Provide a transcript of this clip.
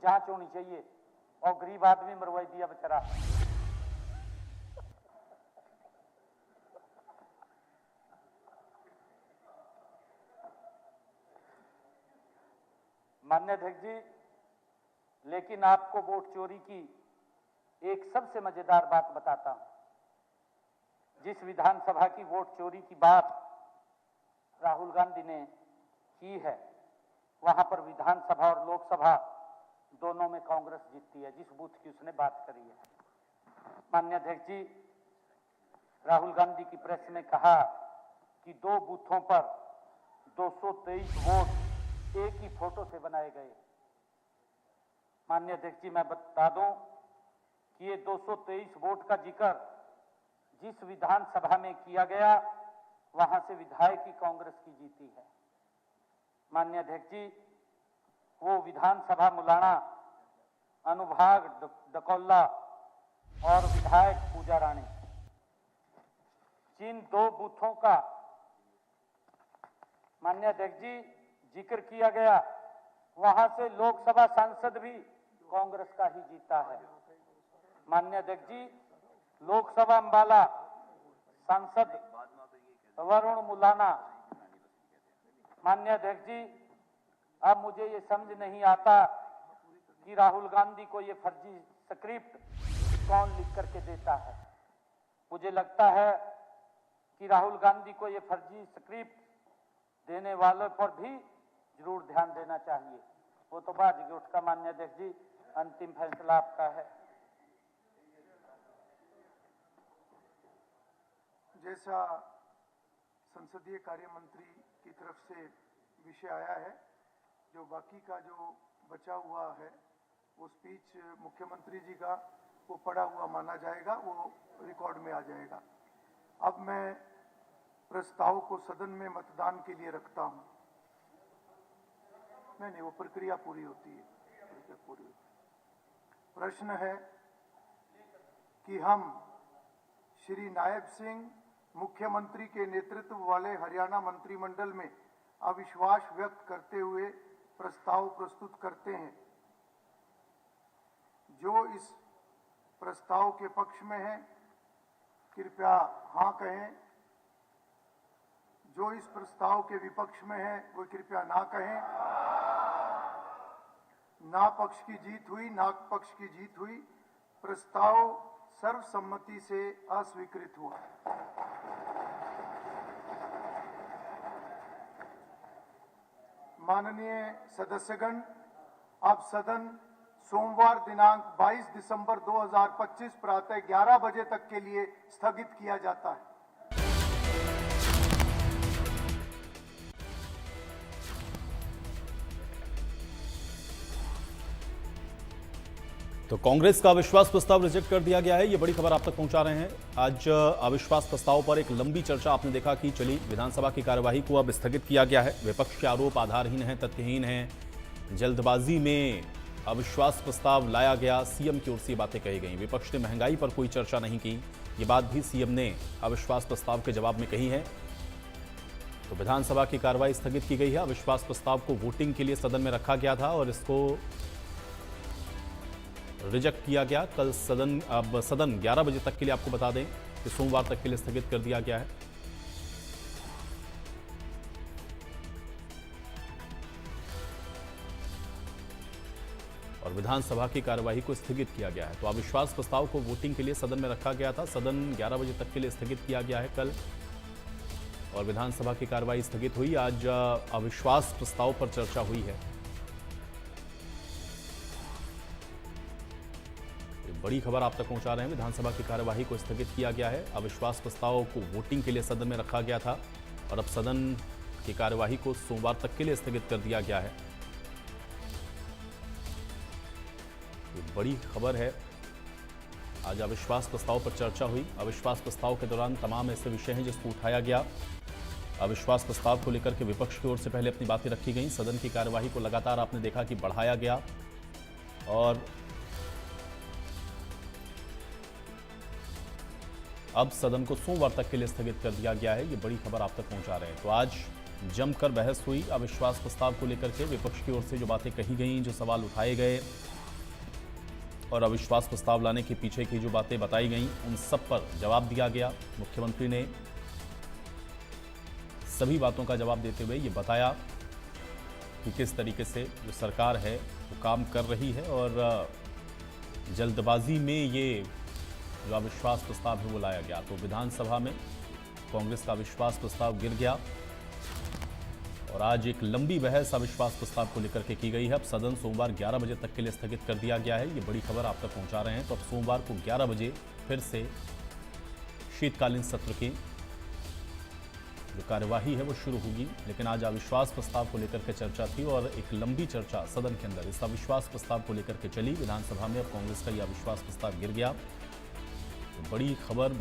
जांच होनी चाहिए और गरीब आदमी मरवाई दिया बेचारा। माननीय अध्यक्ष जी, लेकिन आपको वोट चोरी की एक सबसे मजेदार बात बताता हूं। जिस विधानसभा की वोट चोरी की बात राहुल गांधी ने की है, वहां पर विधानसभा और लोकसभा दोनों में कांग्रेस जीतती है, जिस बूथ की उसने बात करी है। माननीय अध्यक्ष जी, राहुल गांधी की प्रेस में कहा कि 2 बूथों पर 223 वोट एक ही फोटो से बनाए गए। माननीय अध्यक्ष जी, मैं बता दूं कि ये 223 वोट का जिक्र जिस विधानसभा में किया गया, वहां से विधायक ही कांग्रेस की जीती है। माननीय अध्यक्ष जी, वो विधानसभा मुलाना, अनुभाग डकौला और विधायक पूजा रानी, जिन 2 बूथों का माननीय अध्यक्ष जी जिक्र किया गया, वहां से लोकसभा सांसद भी कांग्रेस का ही जीता है। माननीय अध्यक्ष जी, लोकसभा अंबाला सांसद वरुण मुलाना। माननीय अध्यक्ष जी, अब मुझे ये समझ नहीं आता कि राहुल गांधी को ये फर्जी स्क्रिप्ट कौन लिख करके देता है। मुझे लगता है कि राहुल गांधी को ये फर्जी स्क्रिप्ट देने वालों पर भी जरूर ध्यान देना चाहिए। वो तो बाजी के उठका। माननीय अध्यक्ष जी, अंतिम फैसला आपका है। जैसा संसदीय कार्य मंत्री की तरफ से विषय आया है, जो बाकी का जो बचा हुआ है वो स्पीच मुख्यमंत्री जी का वो पढ़ा हुआ माना जाएगा, वो रिकॉर्ड में आ जाएगा। अब मैं प्रस्ताव को सदन में मतदान के लिए रखता हूं। नहीं, वो प्रक्रिया पूरी होती है, प्रश्न है कि हम श्री नायब सिंह मुख्यमंत्री के नेतृत्व वाले हरियाणा मंत्रिमंडल में अविश्वास व्यक्त करते हुए प्रस्ताव प्रस्तुत करते हैं। जो इस प्रस्ताव के पक्ष में है कृपया हाँ कहें, जो इस प्रस्ताव के विपक्ष में है वो कृपया ना कहें। ना पक्ष की जीत हुई, ना पक्ष की जीत हुई। प्रस्ताव सर्वसम्मति से अस्वीकृत हुआ। माननीय सदस्यगण, अब सदन सोमवार दिनांक 22 दिसंबर 2025 प्रातः 11 बजे तक के लिए स्थगित किया जाता है। तो कांग्रेस का अविश्वास प्रस्ताव रिजेक्ट कर दिया गया है। ये बड़ी खबर आप तक पहुंचा रहे हैं। आज अविश्वास प्रस्ताव पर एक लंबी चर्चा आपने देखा कि चली। विधानसभा की कार्यवाही को अब स्थगित किया गया है। विपक्ष के आरोप आधारहीन हैं, तथ्यहीन हैं। जल्दबाजी में अविश्वास प्रस्ताव लाया गया, सीएम की ओर से बातें कही गई। विपक्ष ने महंगाई पर कोई चर्चा नहीं की, ये बात भी सीएम ने अविश्वास प्रस्ताव के जवाब में कही है। तो विधानसभा की कार्रवाई स्थगित की गई है। अविश्वास प्रस्ताव को वोटिंग के लिए सदन में रखा गया था और इसको रिजेक्ट किया गया। कल सदन 11 बजे तक के लिए, आपको बता दें कि सोमवार तक के लिए स्थगित कर दिया गया है। और विधानसभा की कार्यवाही को स्थगित किया गया है। तो अविश्वास प्रस्ताव को वोटिंग के लिए सदन में रखा गया था। सदन 11 बजे तक के लिए स्थगित किया गया है कल, और विधानसभा की कार्यवाही स्थगित हुई। आज अविश्वास प्रस्ताव पर चर्चा हुई है। बड़ी खबर आप तक पहुंचा रहे हैं। विधानसभा की कार्यवाही को स्थगित किया गया है। अविश्वास प्रस्ताव को वोटिंग के लिए सदन में रखा गया था और अब सदन की कार्यवाही को सोमवार तक के लिए स्थगित कर दिया गया है। ये बड़ी खबर है। आज अविश्वास प्रस्ताव पर चर्चा हुई। अविश्वास प्रस्ताव के दौरान तमाम ऐसे विषय हैं जिसको उठाया गया। अविश्वास प्रस्ताव को लेकर के विपक्ष की ओर से पहले अपनी बातें रखी गई। सदन की कार्यवाही को लगातार आपने देखा कि बढ़ाया गया और अब सदन को सोमवार तक के लिए स्थगित कर दिया गया है। ये बड़ी खबर आप तक पहुंचा रहे हैं। तो आज जमकर बहस हुई अविश्वास प्रस्ताव को लेकर के। विपक्ष की ओर से जो बातें कही गई, जो सवाल उठाए गए, और अविश्वास प्रस्ताव लाने के पीछे की जो बातें बताई गई उन सब पर जवाब दिया गया। मुख्यमंत्री ने सभी बातों का जवाब देते हुए ये बताया कि किस तरीके से जो सरकार है वो काम कर रही है और जल्दबाजी में ये जो अविश्वास प्रस्ताव है वो लाया गया। तो विधानसभा में कांग्रेस का अविश्वास प्रस्ताव गिर गया और आज एक लंबी बहस अविश्वास प्रस्ताव को लेकर के की गई है। अब सदन सोमवार 11 बजे तक के लिए स्थगित कर दिया गया है। ये बड़ी खबर आप तक पहुंचा रहे हैं। तो अब सोमवार को 11 बजे फिर से शीतकालीन सत्र की जो कार्यवाही है वो शुरू होगी। लेकिन आज अविश्वास प्रस्ताव को लेकर के चर्चा थी और एक लंबी चर्चा सदन के अंदर इस अविश्वास प्रस्ताव को लेकर के चली। विधानसभा में अब कांग्रेस का यह अविश्वास प्रस्ताव गिर गया। तो बड़ी खबर, बड़ी